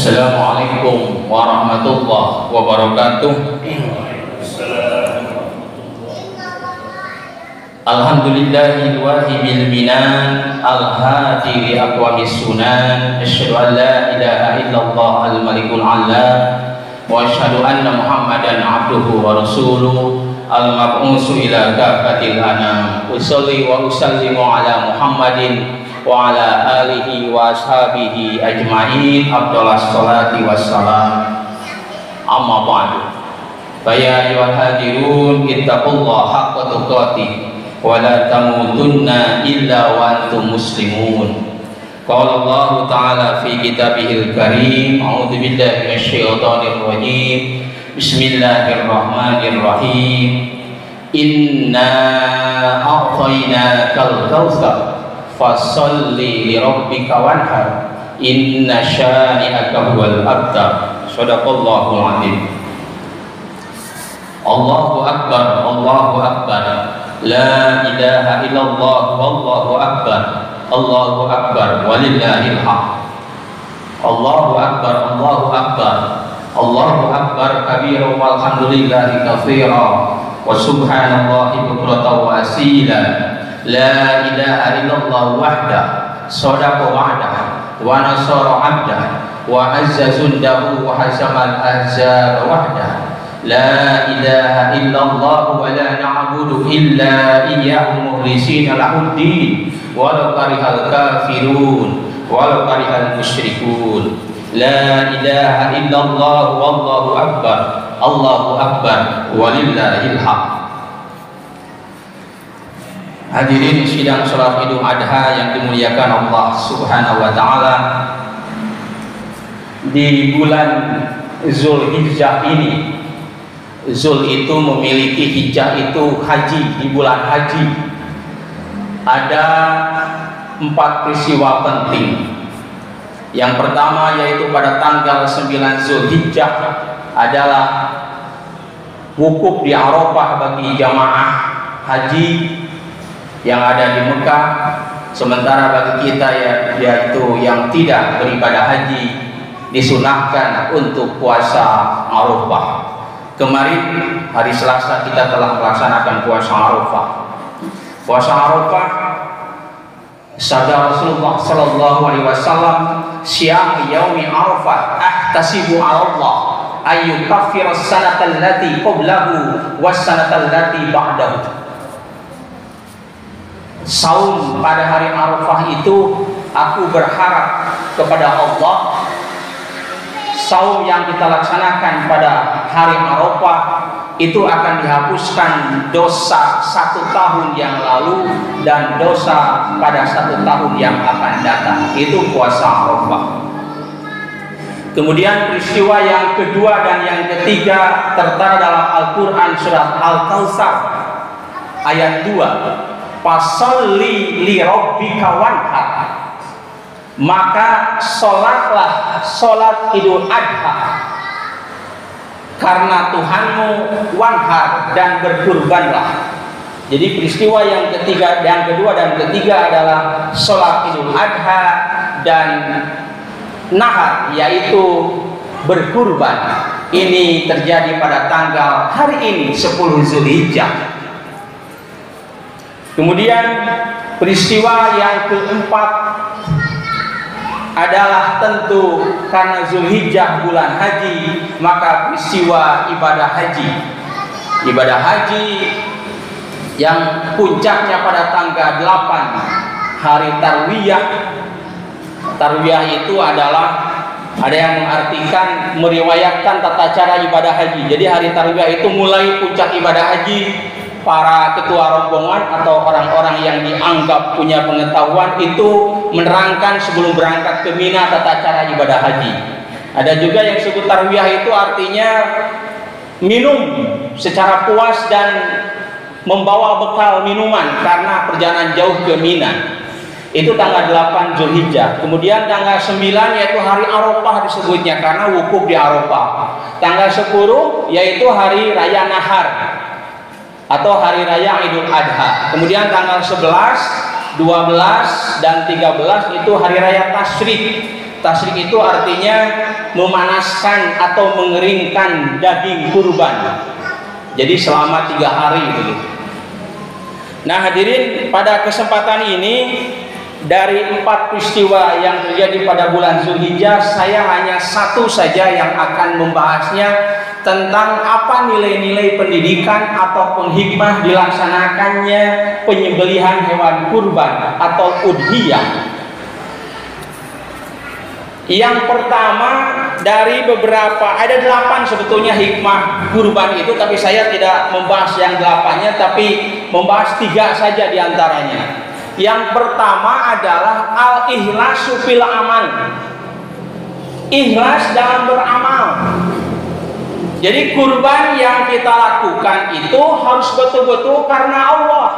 Assalamualaikum warahmatullahi wabarakatuh. Alhamdulillahil wahibil minan al-hadi li aqwamis sunan. Asyhadu an la ilaha illallah al-malikul a'la wa asyhadu anna Muhammadan abduhu wa rasuluh al-mab'usu ila kafatil anam. Usolli wa usallimu ala Muhammadin wa ala alihi wa ashabihi ajma'in afdalas salati wassalam. Amma ba'du. Fa ya ayyuhal hadirun ittaqullaha haqqa tuqatih wa la tamutunna illa wa antum muslimun. Qala Allah ta'ala fi kitabihil karim, a'udzu billahi minasyaitonir rajim. Bismillahirrahmanirrahim. Inna a'tainakal kautsar fasalli li rabbika wanhar inna syani'aka huwal abtar. Shadaqallahul azim. Allahu akbar, Allahu akbar, la ilaha illallah, wallahu akbar, Allahu akbar, walillahil hamd. Allahu akbar, Allahu akbar, Allahu akbar kabira walhamdulillahi katsira wa subhanallahi bukratan wa asila. La ilaha illallah wahdah sadaqa wa'dah wa nasara 'abdah wa azza jundahu wa hazamal ahzab wahdah. La ilaha illallah wa la na'budu illa iyyahu mukhlishina lahuddin walau karihal kafirun walau karihal musyrikun. La ilaha illallah wallahu akbar, Allahu akbar, walillahil hamd. Hadirin sidang salat Idul Adha yang dimuliakan Allah Subhanahu wa taala. Di bulan Zulhijjah ini, Zul itu memiliki hijjah itu haji, di bulan haji ada 4 peristiwa penting. Yang pertama yaitu pada tanggal 9 Zulhijjah adalah wukuf di Arafah bagi jamaah haji yang ada di Mekah, sementara bagi kita yaitu yang tidak beribadah haji disunahkan untuk puasa Arafah. Kemarin hari Selasa kita telah melaksanakan puasa Arafah. Puasa Arafah, sabda Rasulullah sallallahu alaihi wasallam, "Syam yaumi Arafah ahtasibu 'ala Allah ay yukaffira as-sanata allati qablahu was-sanata allati ba'dahu." Saum pada hari Arafah itu aku berharap kepada Allah, saum yang kita laksanakan pada hari Arafah itu akan dihapuskan dosa 1 tahun yang lalu dan dosa pada 1 tahun yang akan datang. Itu puasa Arafah. Kemudian peristiwa yang kedua dan yang ketiga tertera dalam Al-Quran surat Al-Kautsar ayat 2. Fasalli li rabbika wanhar, maka sholatlah sholat Idul Adha karena Tuhanmu, wanhar, dan berkurbanlah. Jadi peristiwa yang ketiga, yang kedua dan ketiga adalah sholat Idul Adha dan nahar, yaitu berkurban. Ini terjadi pada tanggal hari ini 10 Zulhijjah. Kemudian peristiwa yang keempat adalah tentu karena Zulhijjah bulan haji, maka peristiwa ibadah haji. Ibadah haji yang puncaknya pada tanggal 8 hari Tarwiyah. Tarwiyah itu adalah, ada yang mengartikan meriwayatkan tata cara ibadah haji. Jadi hari Tarwiyah itu mulai puncak ibadah haji. Para ketua rombongan atau orang-orang yang dianggap punya pengetahuan itu menerangkan sebelum berangkat ke Mina tata cara ibadah haji. Ada juga yang disebut tarwiyah, itu artinya minum secara puas dan membawa bekal minuman karena perjalanan jauh ke Mina. Itu tanggal 8 Zulhijjah. Kemudian tanggal 9 yaitu hari Arafah disebutnya karena wukuf di Arafah. Tanggal 10 yaitu hari raya Nahar atau hari raya Idul Adha. Kemudian tanggal 11, 12 dan 13 itu hari raya Tasyrik. Tasrik itu artinya memanaskan atau mengeringkan daging kurban. Jadi selama 3 hari begitu. Nah hadirin, pada kesempatan ini dari 4 peristiwa yang terjadi pada bulan Zulhijjah, saya hanya satu saja yang akan membahasnya, tentang apa nilai-nilai pendidikan ataupun hikmah dilaksanakannya penyembelihan hewan kurban atau udhiyah. Yang pertama, dari beberapa, ada 8 sebetulnya hikmah kurban itu, tapi saya tidak membahas yang 8-nya, tapi membahas 3 saja diantaranya. Yang pertama adalah al-ikhlasu fil amal, ikhlas dalam beramal. Jadi kurban yang kita lakukan itu harus betul-betul karena Allah.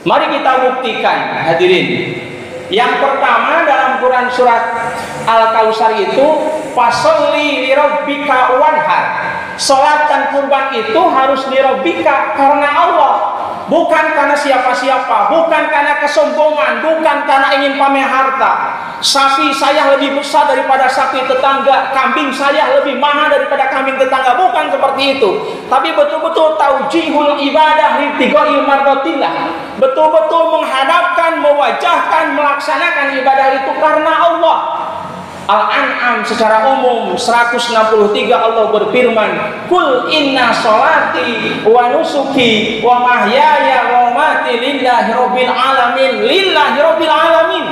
Mari kita buktikan hadirin. Yang pertama dalam Quran surat Al-Kautsar itu fasholli lirabbika wanhar. Salat dan kurban itu harus lirabbika karena Allah, bukan karena siapa-siapa, bukan karena kesombongan, bukan karena ingin pamer harta. Sapi saya lebih besar daripada sapi tetangga, kambing saya lebih mahal daripada kambing tetangga, bukan seperti itu. Tapi betul-betul taujihul ibadah litigoi mardatillah, betul-betul menghadapkan, mewajahkan, melaksanakan ibadah itu karena Allah. Al-An'am secara umum 163 Allah berfirman, Kul inna sholati wa nusuki wa mahyaya wa mamati lillahi rabbil alamin, lillahi rabbil alamin,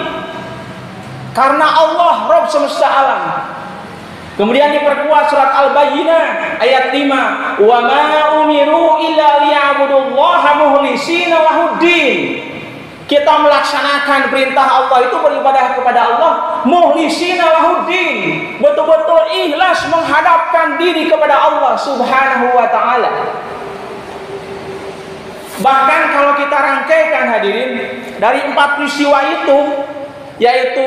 karena Allah Rabb semesta alam. Kemudian diperkuat surat Al-Bayyinah ayat 5, wa ma umiru illa liya'budullaha mukhlisina lahuddin. Kita melaksanakan perintah Allah itu beribadah kepada Allah mukhlisina lahuddin, betul-betul ikhlas menghadapkan diri kepada Allah Subhanahu wa taala. Bahkan kalau kita rangkaikan hadirin, dari 4 peristiwa itu, yaitu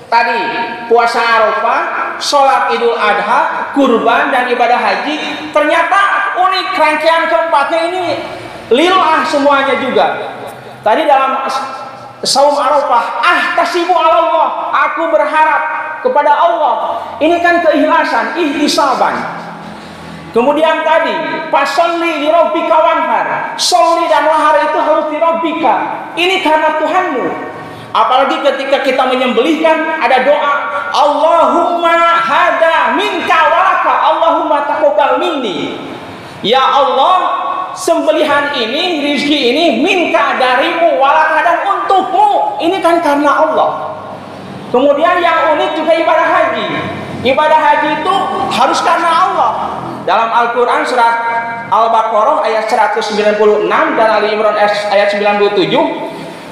tadi puasa Arafah, sholat Idul Adha, kurban dan ibadah haji, ternyata unik rangkaian keempatnya ini lillah semuanya juga. Tadi dalam saum Arafah, tasibu ala Allah, aku berharap kepada Allah. Ini kan keikhlasan, ihtisaban. Kemudian tadi fasolli li rabbika wanhar, sholli dan wahar itu harus li rabbika, ini karena Tuhanmu. Apalagi ketika kita menyembelihkan ada doa, Allahumma hada minka walaka, Allahumma taqabbal minni. Ya Allah, sembelihan ini, rizki ini minka darimu, walaka dan untukmu, ini kan karena Allah. Kemudian yang unik juga ibadah haji. Ibadah haji itu harus karena Allah. Dalam Al-Quran surat Al-Baqarah ayat 196 dan Ali Imran ayat 97,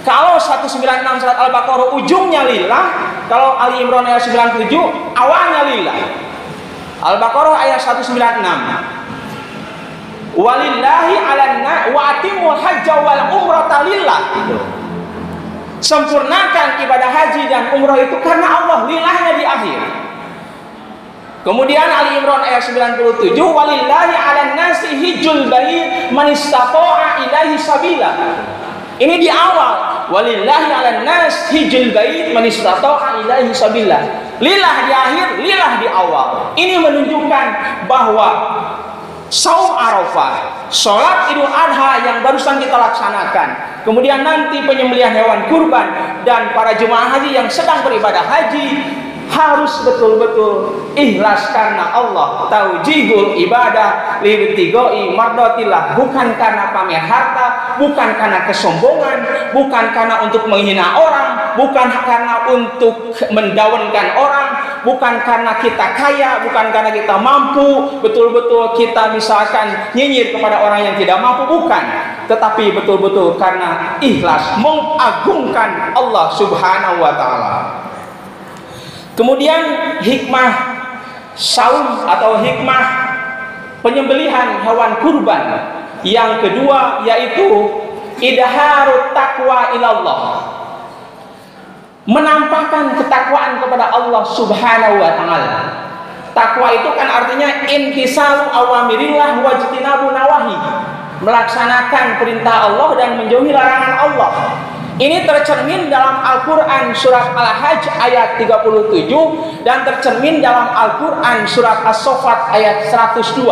kalau 196 surat Al-Baqarah ujungnya lillah, kalau Ali Imran ayat 97 awalnya lillah. Al-Baqarah ayat 196, walillahi alanna wa atimul hajja wal umrata lillah. Sempurnakan ibadah haji dan umrah itu karena Allah, lillahnya di akhir. Kemudian Ali Imran ayat 97, walillahi alan nasi hijjul bait man istata'a ilaihi sabila. Ini di awal, walillahi alan nas hijjul bait man istata'a ilaihi sabila. Lillah di akhir, lillah di awal. Ini menunjukkan bahwa saum Arafah, sholat Idul Adha yang barusan kita laksanakan, kemudian nanti penyembelihan hewan kurban, dan para jemaah haji yang sedang beribadah haji harus betul-betul ikhlas karena Allah. Taujihul ibadah libtigoi mardatillah, bukan karena pamer harta, bukan karena kesombongan, bukan karena untuk menghina orang, bukan karena untuk mendaunkan orang, bukan karena kita kaya, bukan karena kita mampu, betul-betul kita misalkan nyinyir kepada orang yang tidak mampu, bukan, tetapi betul-betul karena ikhlas mengagungkan Allah Subhanahu wa taala. Kemudian hikmah saum atau hikmah penyembelihan hewan kurban yang kedua yaitu idharut taqwa ilallah, menampakkan ketakwaan kepada Allah Subhanahu wa taala. Takwa itu kan artinya intisalu awamirillah wajtinabu nawahi, melaksanakan perintah Allah dan menjauhi larangan Allah. Ini tercermin dalam Al-Quran surat Al-Hajj ayat 37 dan tercermin dalam Al-Quran surat As-Saffat ayat 102.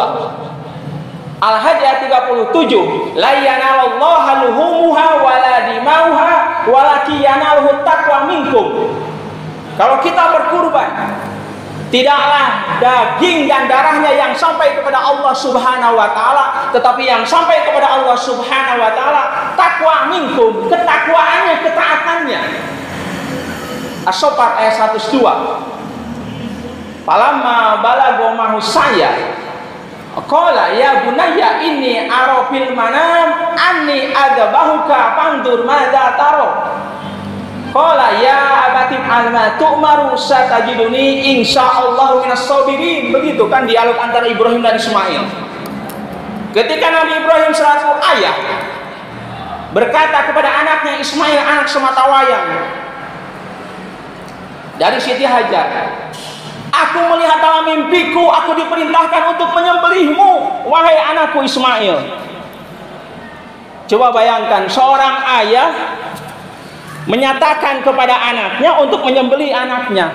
Al-Hajj ayat 37, la yanalallaha luhumuha wala dimauha walakin yanaluhu taqwa minkum. Kalau kita berkurban, tidaklah daging dan darahnya yang sampai kepada Allah Subhanahu wa taala, tetapi yang sampai kepada Allah Subhanahu wa taala takwa minkum, ketakwaannya, ketaatannya. As-Saffat ayat 102. Falamma balagha mahu saya qala ya bunayya inni ara fil manam anni adbahuka fandur madza taro. Qala ya abati alma tu'maru satajiduni insyaallah minas sabirin. Begitu kan dialog antara Ibrahim dan Ismail. Ketika Nabi Ibrahim selaku ayah berkata kepada anaknya Ismail, anak sematawayang dari Siti Hajar, aku melihat dalam mimpiku aku diperintahkan untuk menyembelihmu wahai anakku Ismail. Coba bayangkan seorang ayah menyatakan kepada anaknya untuk menyembelih anaknya,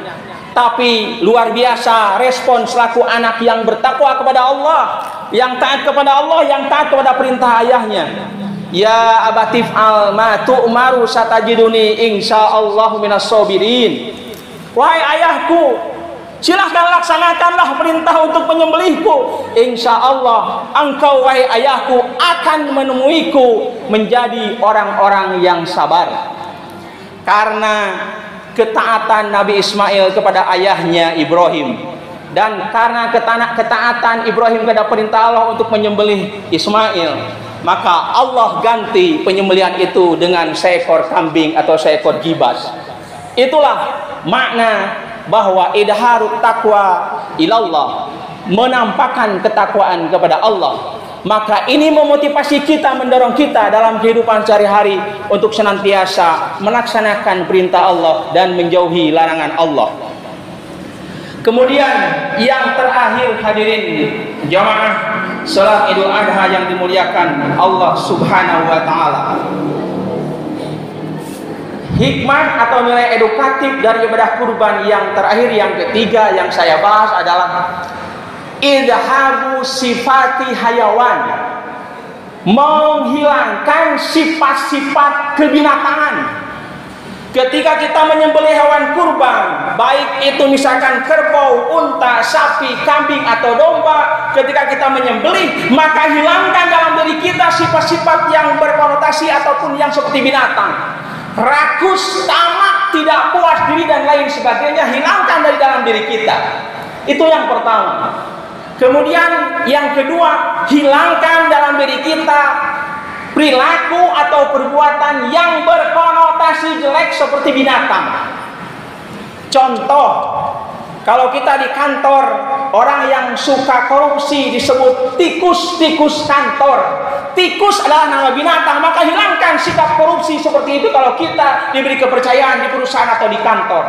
tapi luar biasa respon selaku anak yang bertakwa kepada Allah, yang taat kepada Allah, yang taat kepada perintah ayahnya. Ya abatif al ma tu'maru satajiduni insyaallah minas sabirin. Wahai ayahku, silahkan laksanakanlah perintah untuk menyembelihku. Insyaallah engkau wahai ayahku akan menemuiku menjadi orang-orang yang sabar. Karena ketaatan Nabi Ismail kepada ayahnya Ibrahim, dan karena ketaatan Ibrahim kepada perintah Allah untuk menyembelih Ismail, maka Allah ganti penyembelihan itu dengan seekor kambing atau seekor gibas. Itulah makna bahwa idharut taqwa ilallah, menampakkan ketakwaan kepada Allah. Maka ini memotivasi kita, mendorong kita dalam kehidupan sehari-hari untuk senantiasa melaksanakan perintah Allah dan menjauhi larangan Allah. Kemudian yang terakhir hadirin jamaah salat Idul Adha yang dimuliakan Allah Subhanahu wa taala. Hikmah atau nilai edukatif dari ibadah kurban yang terakhir, yang ketiga yang saya bahas adalah idhabu sifati hayawan, menghilangkan sifat-sifat kebinatangan. Ketika kita menyembelih hewan kurban, baik itu misalkan kerbau, unta, sapi, kambing atau domba, ketika kita menyembelih, maka hilangkan dalam diri kita sifat-sifat yang berkonotasi ataupun yang seperti binatang. Rakus, tamak, tidak puas diri dan lain sebagainya, hilangkan dari dalam diri kita. Itu yang pertama. Kemudian yang kedua, hilangkan dalam diri kita perilaku atau perbuatan yang berkonotasi jelek seperti binatang. Contoh, kalau kita di kantor, orang yang suka korupsi disebut tikus-tikus kantor. Tikus adalah nama binatang, maka hilangkan sikap korupsi seperti itu kalau kita diberi kepercayaan di perusahaan atau di kantor.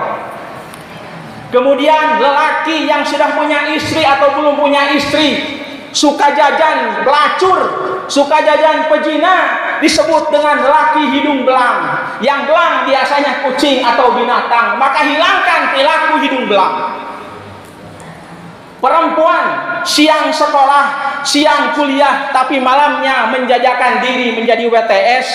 Kemudian lelaki yang sudah punya istri atau belum punya istri, suka jajan pelacur, suka jajan pejina, disebut dengan lelaki hidung belang. Yang belang biasanya kucing atau binatang, maka hilangkan perilaku hidung belang. Perempuan siang sekolah, siang kuliah, tapi malamnya menjajakan diri menjadi WTS,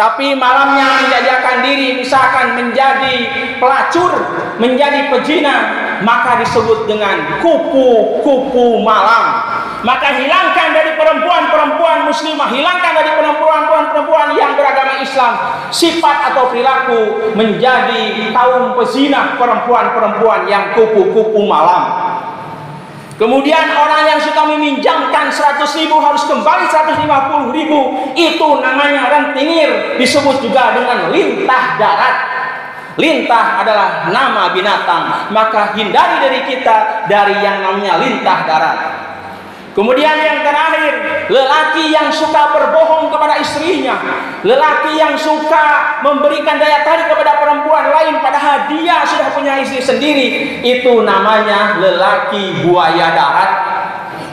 tapi malamnya menjajakan diri misalkan menjadi pelacur, menjadi pejina, maka disebut dengan kupu-kupu malam. Maka hilangkan dari perempuan-perempuan muslimah, hilangkan dari perempuan-perempuan yang beragama Islam sifat atau perilaku menjadi kaum pezina, perempuan-perempuan yang kupu-kupu malam. Kemudian orang yang suka meminjamkan 100.000 harus kembali 150.000, itu namanya rentenir, disebut juga dengan lintah darat. Lintah adalah nama binatang, maka hindari dari kita dari yang namanya lintah darat. Kemudian yang terakhir, lelaki yang suka berbohong kepada istrinya, lelaki yang suka memberikan daya tarik kepada perempuan lain padahal dia sudah punya istri sendiri, itu namanya lelaki buaya darat.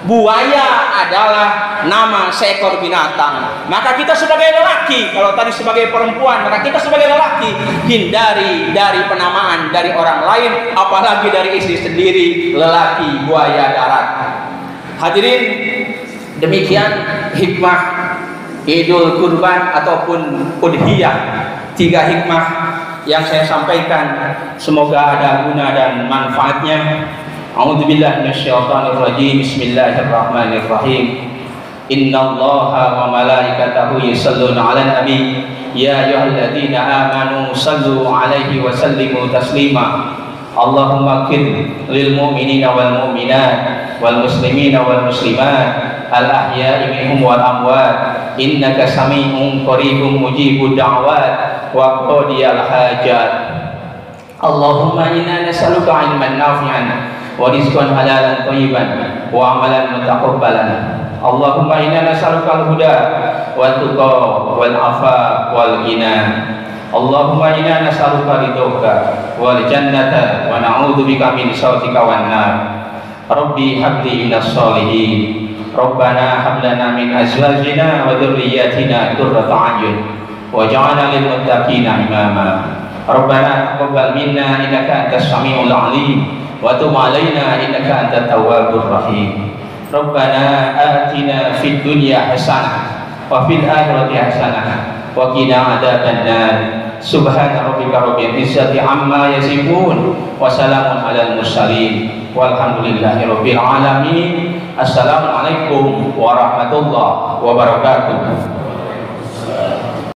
Buaya adalah nama seekor binatang. Maka kita sebagai lelaki, kalau tadi sebagai perempuan, maka kita sebagai lelaki hindari dari penamaan dari orang lain, apalagi dari istri sendiri, lelaki buaya darat. Hadirin, demikian hikmah Idul Kurban ataupun Udhiyah. 3 hikmah yang saya sampaikan, semoga ada guna dan manfaatnya. A'udzubillahi minasyaitonirrajim. Bismillahirrahmanirrahim. Innallaha wa malaikatahu yusholluna 'alan nabi ya ayyuhalladzina amanu shallu 'alaihi wa sallimu taslima. Allahumma ighfir lil mu'minina wal mu'minat wal muslimina wal muslimat al ahya'i minhum wal amwat innaka sami'un qaribun mujibud da'wat wa qadiyal hajat. Allahumma inna nas'aluka 'ilman nafi'an wa rizqan halalan thayyiban wa 'amalan mutaqabbalan. Allahumma inna nas'aluka al-huda wa tuqa wal afa wal ghina. Allahumma inna nas'aluka ridhoka wal jannata wa na'udzubika min sakhatika wan nar. Rabbi habli minas sholihin. Rabbana hab lana min azwajina wa dhurriyyatina qurrata a'yun waj'alna lil muttaqina imama. Rabbana taqabbal minna innaka antas samiul 'alim wa tub 'alaina innaka antat tawwabur rahim. Rabbana atina fid dunya hasanah wa fil akhirati hasanah wa qina adzabannar. Subhana rabbika rabbil izzati amma yasifun wa salamun alal mursalin walhamdulillahi rabbil alamin. Assalamualaikum warahmatullahi wabarakatuh.